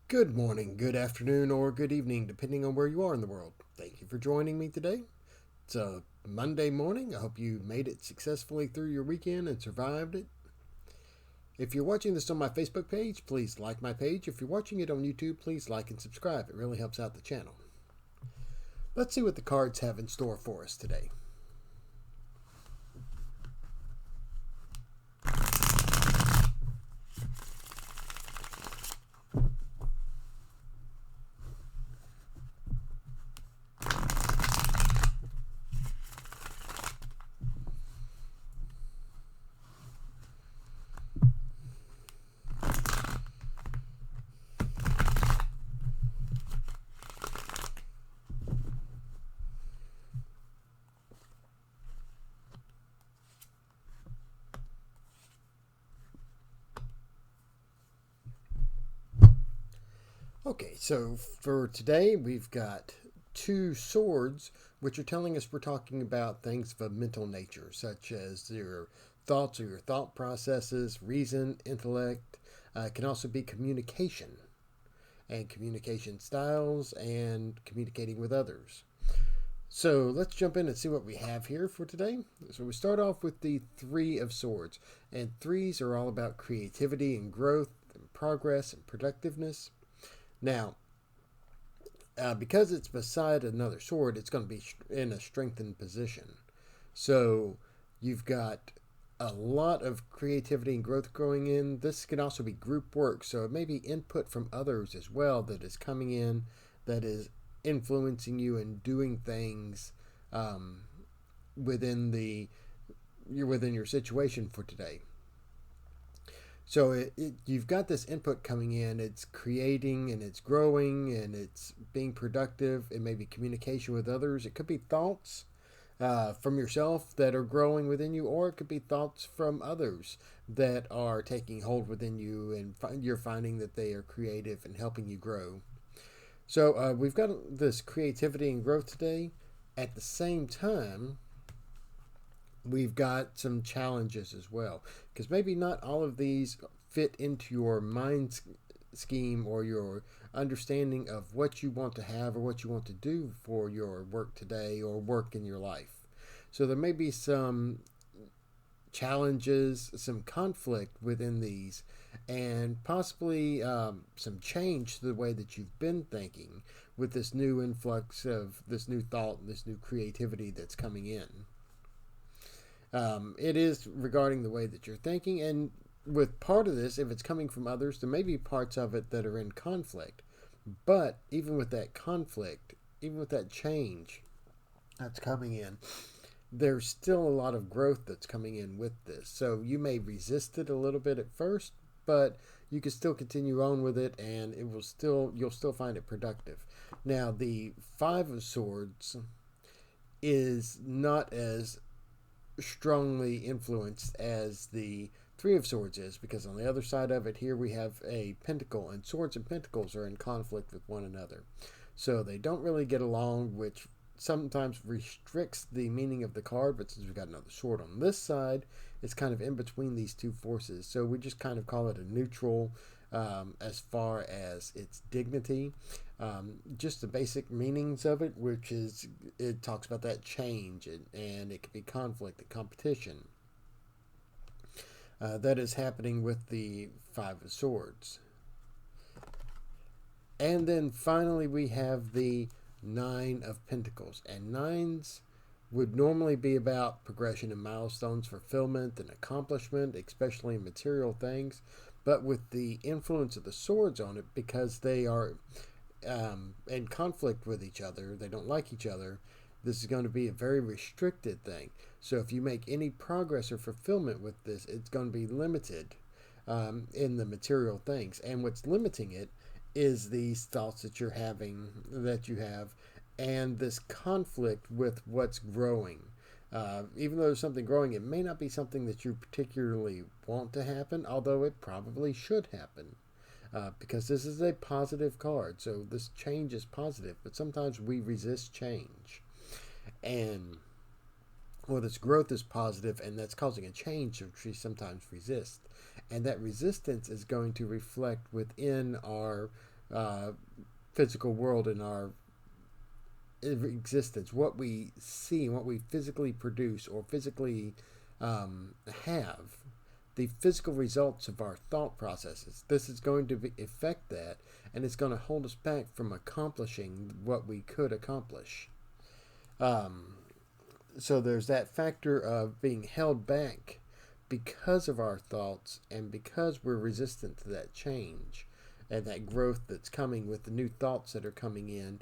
Good morning, good afternoon, or good evening, depending on where you are in the world. Thank you for joining me today. It's a Monday morning. I hope you made it successfully through your weekend and survived it. If you're watching this on my Facebook page, please like my page. If you're watching it on YouTube, please like and subscribe. It really helps out the channel. Let's see what the cards have in store for us today. Okay, so for today, we've got two swords, which are telling us we're talking about things of a mental nature, such as your thoughts or your thought processes, reason, intellect. It can also be communication and communication styles and communicating with others. So let's jump in and see what we have here for today. So we start off with the Three of Swords, and threes are all about creativity and growth and progress and productiveness. Now, because it's beside another sword, it's going to be in a strengthened position. So you've got a lot of creativity and growth going in. This can also be group work, so it may be input from others as well that is coming in, that is influencing you and doing things um, within the you're within your situation for today. So you've got this input coming in. It's creating and it's growing and it's being productive. It may be communication with others. It could be thoughts from yourself that are growing within you, or it could be thoughts from others that are taking hold within you, and you're finding that they are creative and helping you grow. So we've got this creativity and growth today. At the same time, we've got some challenges as well, because maybe not all of these fit into your mind scheme or your understanding of what you want to have or what you want to do for your work today or work in your life. So there may be some challenges, some conflict within these, and possibly some change to the way that you've been thinking with this new influx of this new thought and this new creativity that's coming in. It is regarding the way that you're thinking, and with part of this, if it's coming from others, there may be parts of it that are in conflict. But even with that conflict, even with that change that's coming in, there's still a lot of growth that's coming in with this. So you may resist it a little bit at first, but you can still continue on with it, and you'll still find it productive. Now, the Five of Swords is not as strongly influenced as the Three of Swords is, because on the other side of it here we have a pentacle, and swords and pentacles are in conflict with one another. So they don't really get along, which sometimes restricts the meaning of the card, but since we've got another sword on this side, it's kind of in between these two forces. So we just kind of call it a neutral as far as its dignity. Just the basic meanings of it, which is it talks about that change, and it can be conflict and competition. That is happening with the Five of Swords. And then finally, we have the Nine of Pentacles. And nines would normally be about progression and milestones, fulfillment and accomplishment, especially in material things. But with the influence of the swords on it, because they are in conflict with each other, they don't like each other, this is going to be a very restricted thing. So if you make any progress or fulfillment with this, it's going to be limited in the material things. And what's limiting it is these thoughts that you have, and this conflict with what's growing. Even though there's something growing, it may not be something that you particularly want to happen, although it probably should happen. Because this is a positive card, so this change is positive, but sometimes we resist change. And well, this growth is positive, and that's causing a change which we sometimes resist. And that resistance is going to reflect within our uh, physical world in our existence, what we see, what we physically produce or physically have, the physical results of our thought processes. This is going to affect that, and it's going to hold us back from accomplishing what we could accomplish. So there's that factor of being held back because of our thoughts and because we're resistant to that change and that growth that's coming with the new thoughts that are coming in,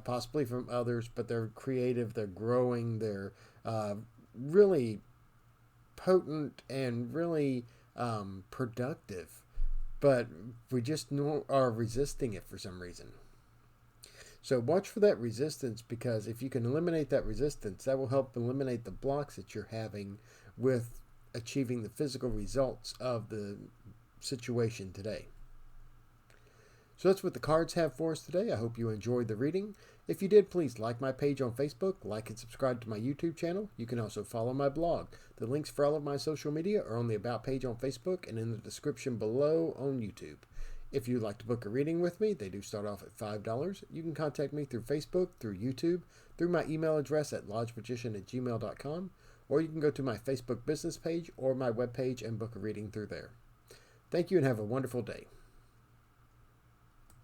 possibly from others, but they're creative, they're growing, they're really potent and really productive, but we just are resisting it for some reason. So watch for that resistance, because if you can eliminate that resistance, that will help eliminate the blocks that you're having with achieving the physical results of the situation today. So that's what the cards have for us today. I hope you enjoyed the reading. If you did, please like my page on Facebook, like and subscribe to my YouTube channel. You can also follow my blog. The links for all of my social media are on the About page on Facebook and in the description below on YouTube. If you'd like to book a reading with me, they do start off at $5. You can contact me through Facebook, through YouTube, through my email address at lodgemagician@gmail.com, or you can go to my Facebook business page or my webpage and book a reading through there. Thank you and have a wonderful day.